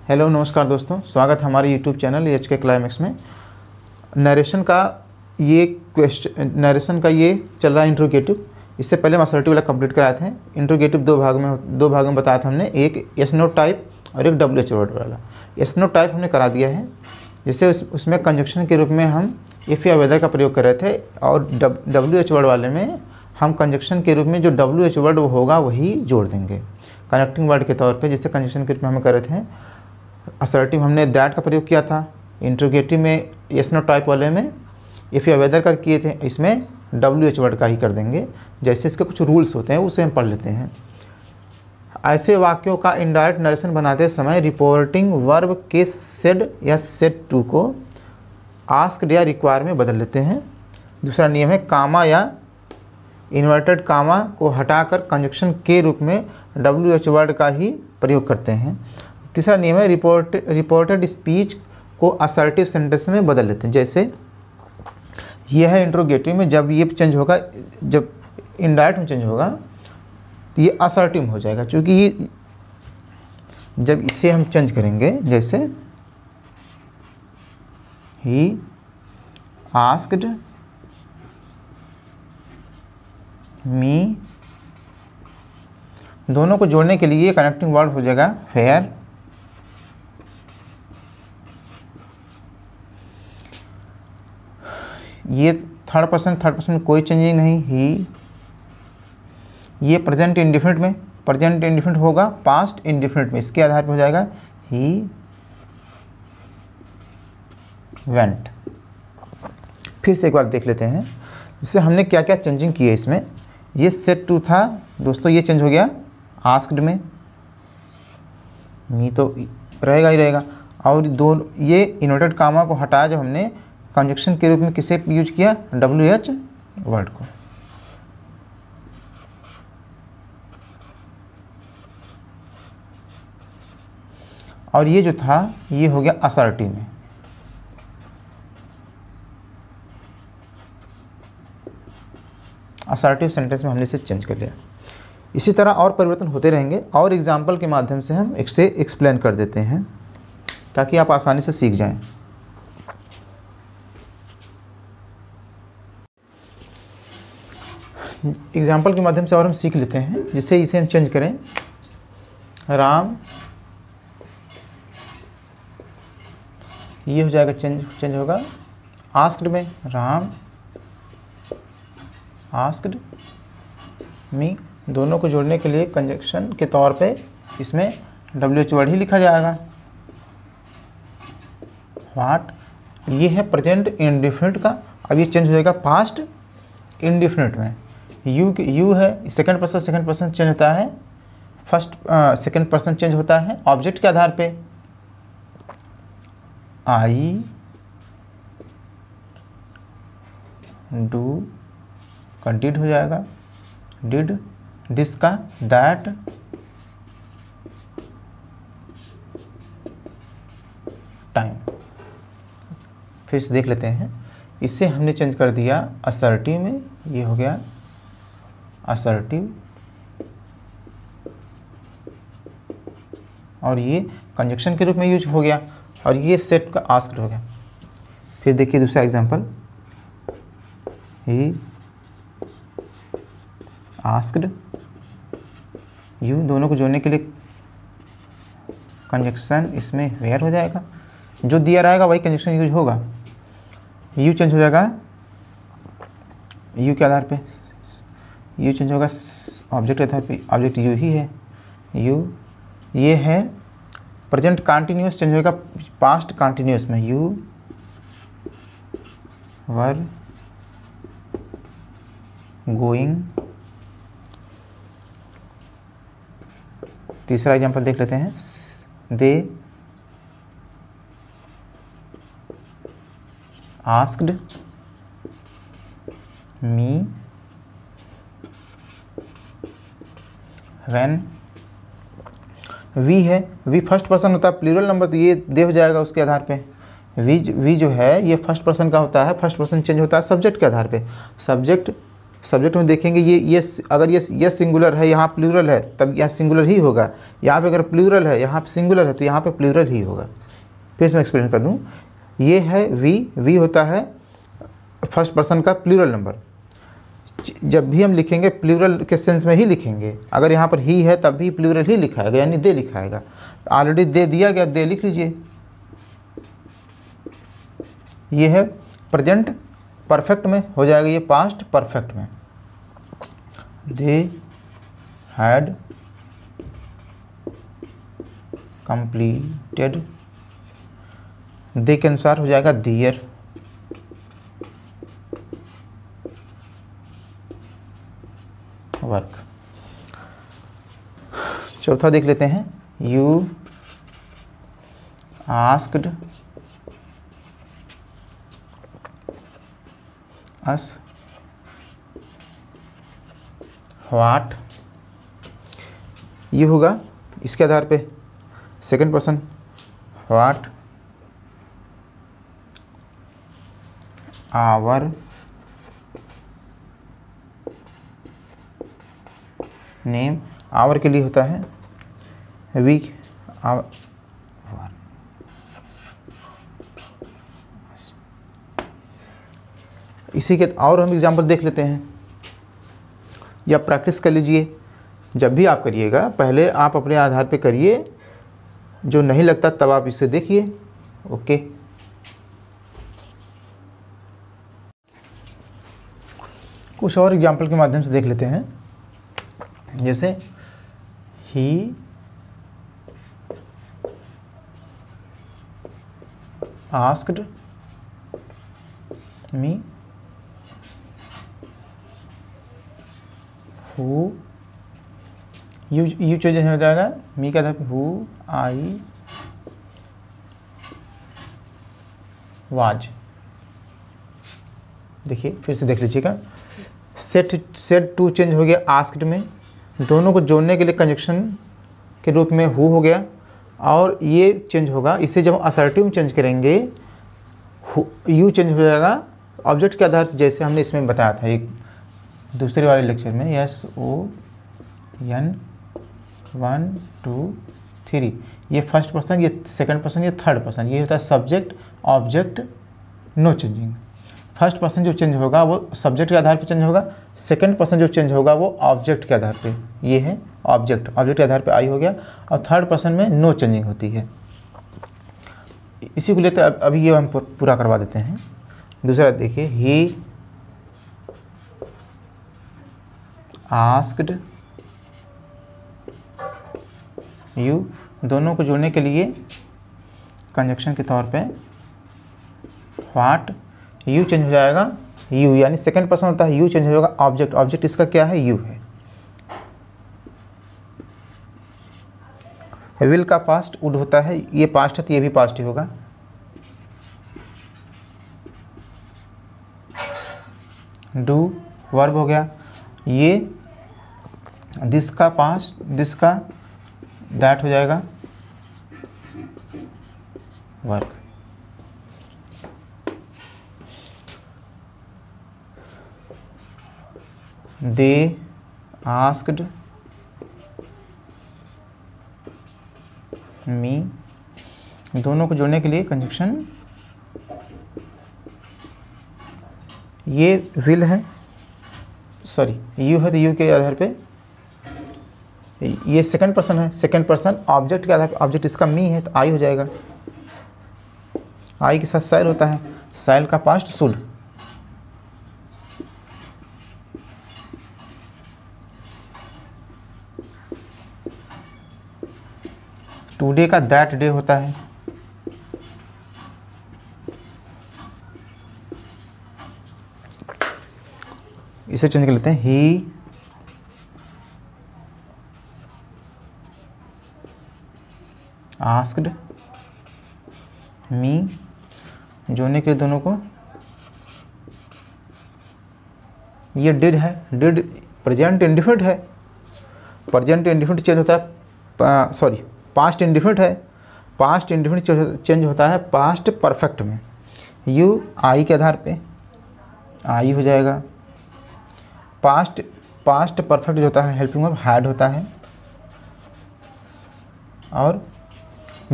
Hello नमस्कार दोस्तों, स्वागत है हमारे यूट्यूब चैनल एच के क्लाइमेक्स में। नरेशन का ये चल रहा है इंट्रोगेटिव। इससे पहले हम असर्टिव वाला कंप्लीट कराए थे। इंट्रोगेटिव दो भाग में बताया था हमने, एक एस नो टाइप और एक डब्ल्यू एच वर्ड वाला। एस नो टाइप हमने करा दिया है, जैसे उसमें कंजक्शन के रूप में हम इफ़ या वेदर का प्रयोग कर रहे थे, और डब्ल्यू एच वर्ड वाले में हम कंजक्शन के रूप में जो डब्ल्यू एच वर्ड होगा वही जोड़ देंगे कनेक्टिंग वर्ड के तौर पे। जैसे कंजक्शन के रूप में हम कर रहे थे असर्टिव, हमने दैट का प्रयोग किया था। इंट्रोगेटिव में यस नो टाइप वाले में इफ़ या वेदर का किए थे, इसमें डब्ल्यू एच वर्ड का ही कर देंगे। जैसे इसके कुछ रूल्स होते हैं उसे हम पढ़ लेते हैं। ऐसे वाक्यों का इनडायरेक्ट नरेशन बनाते समय रिपोर्टिंग वर्ब के सेड या सेड टू को आस्क्ड या रिक्वायर में बदल लेते हैं। दूसरा नियम है कामा या इन्वर्टेड कामा को हटाकर कंजक्शन के रूप में डब्ल्यू एच वर्ड का ही प्रयोग करते हैं। तीसरा नियम है रिपोर्टेड स्पीच को असर्टिव सेंटेंस में बदल लेते हैं। जैसे यह है इंट्रोगेटिव में, जब ये चेंज होगा, जब इनडायरेक्ट में चेंज होगा तो ये असर्टिव हो जाएगा, क्योंकि ये जब इसे हम चेंज करेंगे, जैसे ही आस्क्ड मी, दोनों को जोड़ने के लिए कनेक्टिंग वर्ड हो जाएगा फेयर। ये थर्ड पर्सन कोई चेंजिंग नहीं। ही, ये प्रेजेंट इंडिफिनिट होगा पास्ट इंडिफिनिट में, इसके आधार पर हो जाएगा ही वेंट। फिर से एक बार देख लेते हैं, इससे हमने क्या क्या चेंजिंग की है इसमें। ये सेट टू था दोस्तों, ये चेंज हो गया आस्क्ड में, मी तो रहेगा ही रहेगा। और दोनों ये इन्वर्टेड कामा को हटाया जब हमने कंजक्शन के रूप में किसे यूज किया, डब्ल्यू एच वर्ड को। और ये जो था ये हो गया असर्टिव में। असर्टिव सेंटेंस में हमने इसे चेंज कर लिया। इसी तरह और परिवर्तन होते रहेंगे, और एग्जाम्पल के माध्यम से हम इसे एक्सप्लेन कर देते हैं ताकि आप आसानी से सीख जाएं। एग्जाम्पल के माध्यम से और हम सीख लेते हैं। जैसे इसे हम चेंज करें, राम, ये हो जाएगा चेंज होगा आस्क्ड में, राम आस्क्ड मी। दोनों को जोड़ने के लिए कंजक्शन के तौर पे इसमें डब्ल्यू एच वर्ड ही लिखा जाएगा। व्हाट, ये है प्रेजेंट इंडिफिनिट का, अब ये चेंज हो जाएगा पास्ट इंडिफिनिट में। यू है सेकंड पर्सन चेंज होता है, फर्स्ट सेकंड पर्सन चेंज होता है ऑब्जेक्ट के आधार पे। आई डू का डिड हो जाएगा, डिड। दिस का दैट, टाइम। फिर से देख लेते हैं, इससे हमने चेंज कर दिया असर्टिव में, ये हो गया असर्टिव, और ये कंजक्शन के रूप में यूज हो गया, और ये सेट का आस्क्ड हो गया। फिर देखिए दूसरा एग्जांपल, ही आस्क्ड यू, दोनों को जोड़ने के लिए कंजक्शन इसमें वेयर हो जाएगा, जो दिया रहेगा वही कंजक्शन यूज होगा। यू चेंज हो जाएगा, यू के आधार पे यू चेंज होगा ऑब्जेक्ट के आधार पे, ऑब्जेक्ट यू ही है। यू, ये है प्रेजेंट कंटिन्यूअस, चेंज होगा पास्ट कंटिन्यूअस में। You were going. तीसरा एग्जांपल देख लेते हैं, they asked me when. We है, वी फर्स्ट पर्सन होता है, प्लूरल नंबर, तो ये दे हो जाएगा उसके आधार पे। वी जो है ये फर्स्ट पर्सन का होता है, फर्स्ट पर्सन चेंज होता है सब्जेक्ट के आधार पे। सब्जेक्ट सब्जेक्ट में देखेंगे ये अगर ये सिंगुलर है, यहाँ प्लूरल है, तब यहाँ सिंगुलर ही होगा। यहाँ पे अगर प्लूरल है, यहाँ पे सिंगुलर है, तो यहाँ पे प्लूरल ही होगा। फिर इसमें एक्सप्लेन कर दूँ। ये है वी होता है फर्स्ट पर्सन का प्लूरल नंबर। जब भी हम लिखेंगे प्लूरल के सेंस में ही लिखेंगे। अगर यहाँ पर ही है तब भी प्लूरल ही लिखाएगा, यानी दे लिखाएगा। ऑलरेडी दे दिया गया, दे लिख लीजिए। ये है प्रेजेंट परफेक्ट में हो जाएगा, ये पास्ट परफेक्ट में। दे हैड कंप्लीटेड, दे के अनुसार हो जाएगा दियर। वर्क। चौथा देख लेते हैं। यू आस्क्ड अस व्हाट, ये होगा इसके आधार पे second person, what our name, our के लिए होता है वीक, इसी के और हम एग्जांपल देख लेते हैं या प्रैक्टिस कर लीजिए। जब भी आप करिएगा पहले आप अपने आधार पे करिए, जो नहीं लगता तब आप इसे देखिए। ओके, कुछ और एग्जांपल के माध्यम से देख लेते हैं। जैसे he asked me who, you change हो जाएगा मी का था हु आई वाज। देखिए फिर से देख लीजिएगा। सेट टू चेंज हो गया आस्क्ड में, दोनों को जोड़ने के लिए कंजक्शन के रूप में हु हो गया। और ये चेंज होगा, इसे जब असर्टिव में चेंज करेंगे यू चेंज हो जाएगा ऑब्जेक्ट के आधार पर, जैसे हमने इसमें बताया था एक दूसरे वाले लेक्चर में। SON 1 2 3, ये फर्स्ट पर्सन, ये सेकंड पर्सन, ये थर्ड पर्सन। ये होता है subject object no changing. First person जो चेंज होगा वो सब्जेक्ट के आधार पर चेंज होगा, सेकंड पर्सन जो चेंज होगा वो ऑब्जेक्ट के आधार पे। ये है ऑब्जेक्ट के आधार पे आई हो गया। और थर्ड पर्सन में नो चेंजिंग होती है। इसी को लेते अभी ये हम पूरा करवा देते हैं। दूसरा देखिए, ही आस्क्ड यू, दोनों को जोड़ने के लिए कंजक्शन के तौर पे व्हाट, यू चेंज हो जाएगा यू, यानी सेकंड पर्सन होता है यू चेंज हो जाएगा ऑब्जेक्ट इसका क्या है, यू है। विल का पास्ट वुड होता है, ये पास्ट है तो ये भी पास्ट ही होगा। डू वर्ब हो गया। ये दिस का पास्ट, दिस का दैट हो जाएगा वर्क। दे आस्क्ड मी, दोनों को जोड़ने के लिए कंजक्शन, ये विल है, सॉरी यू है तो यू के आधार पे, ये सेकंड पर्सन है, सेकंड पर्सन ऑब्जेक्ट के आधार पे, ऑब्जेक्ट इसका मी है तो आई हो जाएगा। आई के साथ सैल होता है, सैल का पास्ट शुड। टुडे का दैट डे होता है। इसे चेंज कर लेते हैं, ही आस्क्ड मी, जोड़ने के लिए दोनों को, ये डिड है, डिड प्रेजेंट इंडिफिनिट है, प्रेजेंट इंडिफिनिट चेंज होता है, सॉरी पास्ट इंडिफिनिट है, पास्ट इंडिफिनिट चेंज होता है पास्ट परफेक्ट में। यू आई के आधार पे आई हो जाएगा। पास्ट परफेक्ट जो होता है हेल्पिंग वर्ब हैड होता है, और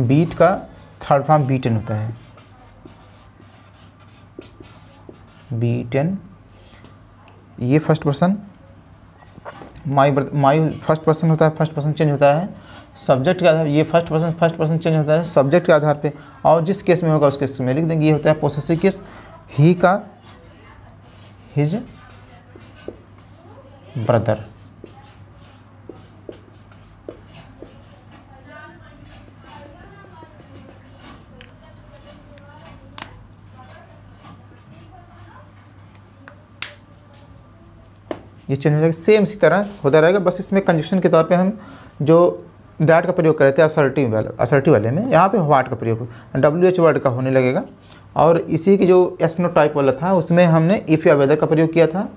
बीट का थर्ड फॉर्म बीटन होता है, बीटन। ये first person my first person होता है, फर्स्ट पर्सन चेंज होता है सब्जेक्ट के आधार, ये फर्स्ट पर्सन चेंज होता है सब्जेक्ट के आधार पे, और जिस केस में होगा उस केस में लिख देंगे। ये होता है पोसेसिव केस, ही का हिज ब्रदर। ये चेंज हो जाएगा, सेम इसी तरह होता रहेगा, बस इसमें कंजक्शन के तौर पे हम जो दैट का प्रयोग करते हैं असर्टिव वाले में, यहाँ पे व्हाट का प्रयोग WH वर्ड का होने लगेगा। और इसी की जो एस नो टाइप वाला था उसमें हमने इफ़ या वेदर का प्रयोग किया था,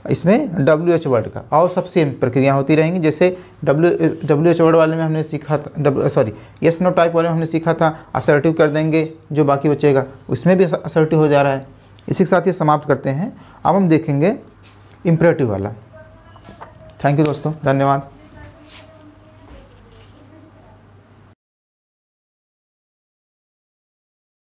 इसमें WH वर्ड का, और सब सेम प्रक्रिया होती रहेंगी। जैसे WH वर्ड वाले में हमने सीखा था, एस नो टाइप वाले में हमने सीखा था असर्टिव कर देंगे, जो बाकी बचेगा उसमें भी असर्टिव हो जा रहा है। इसी के साथ ये समाप्त करते हैं। अब हम देखेंगे इम्परेटिव वाला। थैंक यू दोस्तों, धन्यवाद।